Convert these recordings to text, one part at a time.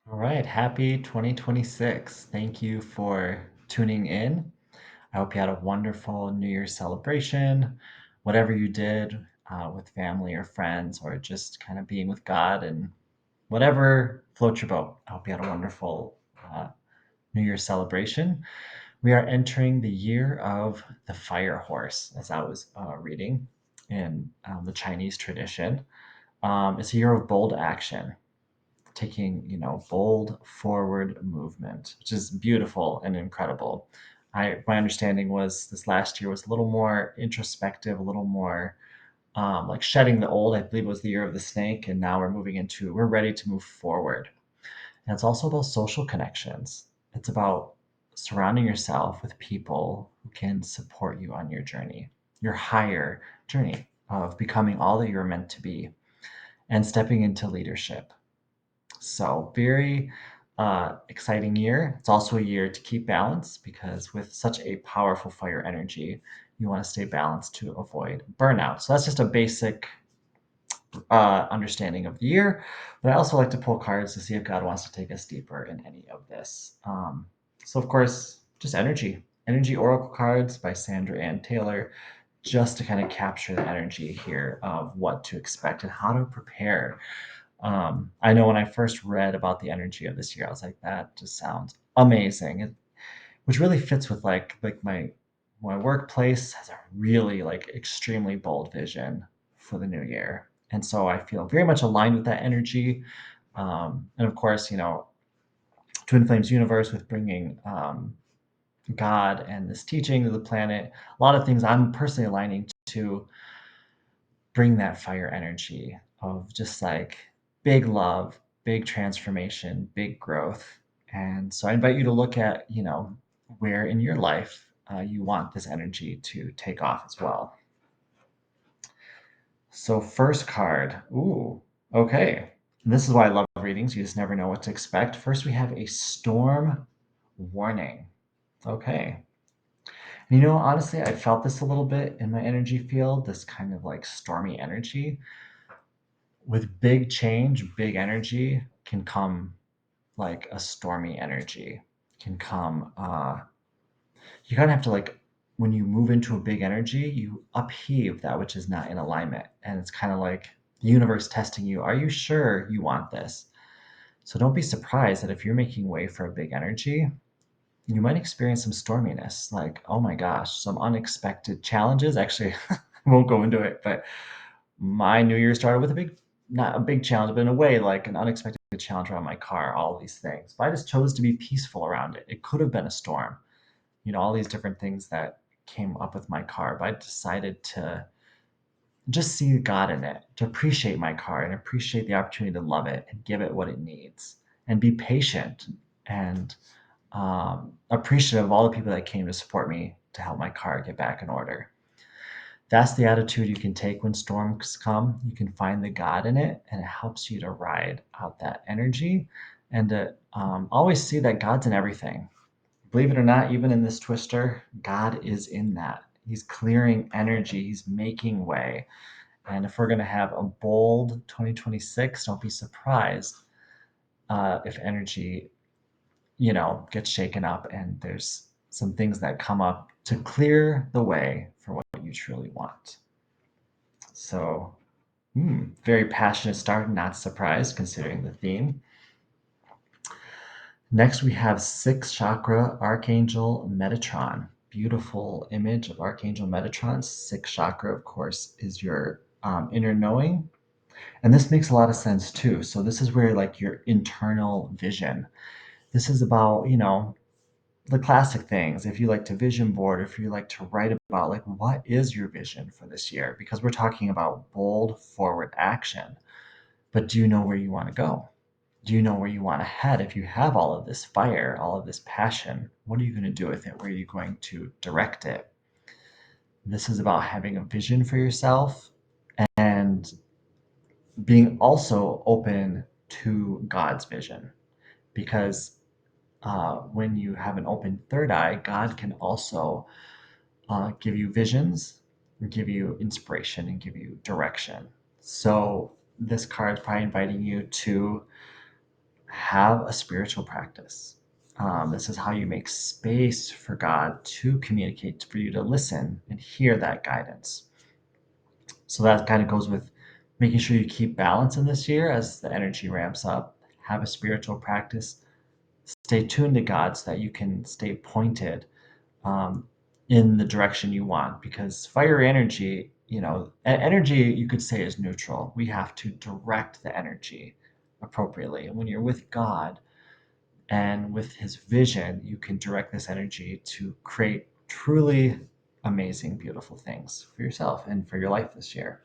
All right, happy 2026. Thank you for tuning in. I hope you had a wonderful New Year's celebration, whatever you did with family or friends, or just kind of being with God and whatever floats your boat. I hope you had a wonderful New Year's celebration. We are entering the year of the fire horse, as I was reading in the Chinese tradition. It's a year of bold action, taking bold forward movement, which is beautiful and incredible. My understanding was this last year was a little more introspective, a little more like shedding the old. I believe it was the year of the snake, and now we're ready to move forward. And it's also about social connections. It's about surrounding yourself with people who can support you on your journey, your higher journey of becoming all that you're meant to be, and stepping into leadership. So, very exciting year. It's also a year to keep balance because with such a powerful fire energy, you want to stay balanced to avoid burnout. So, that's just a basic understanding of the year. But I also like to pull cards to see if God wants to take us deeper in any of this. So, of course, just energy oracle cards by Sandra Ann Taylor, just to kind of capture the energy here of what to expect and how to prepare. I know when I first read about the energy of this year, I was like, that just sounds amazing. Which really fits with like my workplace has a really like extremely bold vision for the new year. And so I feel very much aligned with that energy. And of course, Twin Flames Universe with bringing God and this teaching to the planet, a lot of things I'm personally aligning to bring that fire energy of just like big love, big transformation, big growth. And so I invite you to look at, where in your life you want this energy to take off as well. So, first card. Ooh, okay. And this is why I love readings. You just never know what to expect. First, we have a storm warning. Okay. And honestly, I felt this a little bit in my energy field, this kind of like stormy energy. With big change, big energy can come like a stormy energy. Can come you kind of have to like when you move into a big energy, you upheave that which is not in alignment. And it's kind of like the universe testing you. Are you sure you want this? So don't be surprised that if you're making way for a big energy, you might experience some storminess, like, oh my gosh, some unexpected challenges. Actually, I won't go into it, but my new year started with not a big challenge, but in a way, like an unexpected challenge around my car, all these things. But I just chose to be peaceful around it. It could have been a storm, all these different things that came up with my car. But I decided to just see God in it, to appreciate my car and appreciate the opportunity to love it and give it what it needs and be patient and appreciative of all the people that came to support me to help my car get back in order. That's the attitude you can take when storms come. You can find the God in it, and it helps you to ride out that energy and to always see that God's in everything. Believe it or not, even in this twister, God is in that. He's clearing energy, He's making way. And if we're going to have a bold 2026, don't be surprised if energy, gets shaken up and there's some things that come up to clear the way for what you truly want. So, very passionate start, not surprised considering the theme. Next, we have sixth chakra Archangel Metatron. Beautiful image of Archangel Metatron. Sixth chakra, of course, is your inner knowing. And this makes a lot of sense too. So, this is where like your internal vision. This is about, the classic things. If you like to vision board, if you like to write about like what is your vision for this year? Because we're talking about bold forward action. But do you know where you want to go? Do you know where you want to head? If you have all of this fire, all of this passion, what are you going to do with it? Where are you going to direct it? This is about having a vision for yourself and being also open to God's vision. Because when you have an open third eye, God can also give you visions, give you inspiration, and give you direction. So this card is probably inviting you to have a spiritual practice. This is how you make space for God to communicate, for you to listen and hear that guidance. So that kind of goes with making sure you keep balance in this year as the energy ramps up. Have a spiritual practice. Stay tuned to God so that you can stay pointed um, in the direction you want. Because fire energy, energy you could say is neutral. We have to direct the energy appropriately. And when you're with God, and with his vision, you can direct this energy to create truly amazing, beautiful things for yourself and for your life this year.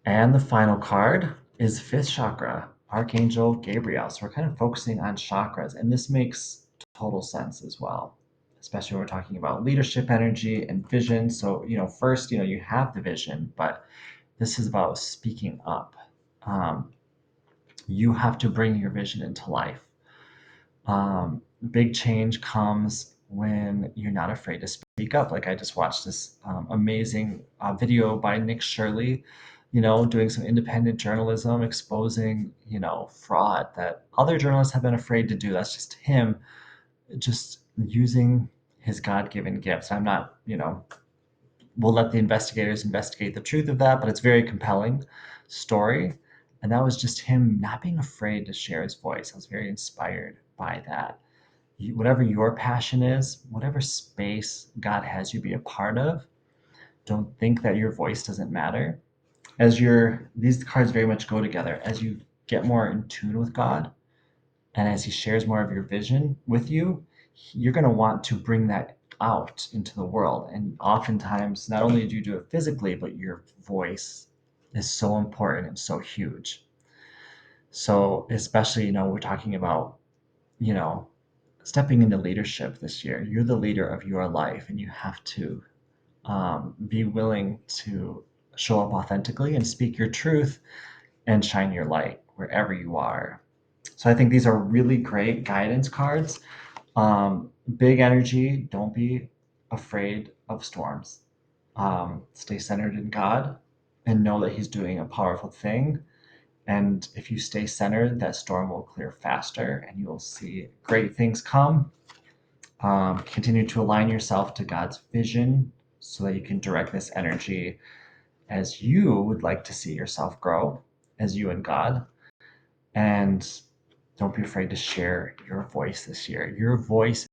And the final card is fifth chakra, Archangel Gabriel. So we're kind of focusing on chakras, and this makes total sense as well, especially when we're talking about leadership energy and vision. So, first, you have the vision, but this is about speaking up. Um, you have to bring your vision into life. Big change comes when you're not afraid to speak up. Like I just watched this amazing video by Nick Shirley, doing some independent journalism, exposing, fraud that other journalists have been afraid to do. That's just him just using his God-given gifts. I'm not, we'll let the investigators investigate the truth of that, but it's a very compelling story. And that was just him not being afraid to share his voice. I was very inspired by that. Whatever your passion is, whatever space God has you be a part of, don't think that your voice doesn't matter. These cards very much go together. As you get more in tune with God, and as He shares more of your vision with you, you're going to want to bring that out into the world. And oftentimes, not only do you do it physically, but your voice is so important and so huge. So, especially, we're talking about, you know, stepping into leadership this year. You're the leader of your life, and you have to be willing to show up authentically and speak your truth and shine your light wherever you are. So I think these are really great guidance cards. Big energy. Don't be afraid of storms. Stay centered in God and know that He's doing a powerful thing. And if you stay centered, that storm will clear faster and you will see great things come. Continue to align yourself to God's vision so that you can direct this energy as you would like to see yourself grow, as you and God. And don't be afraid to share your voice this year. Your voice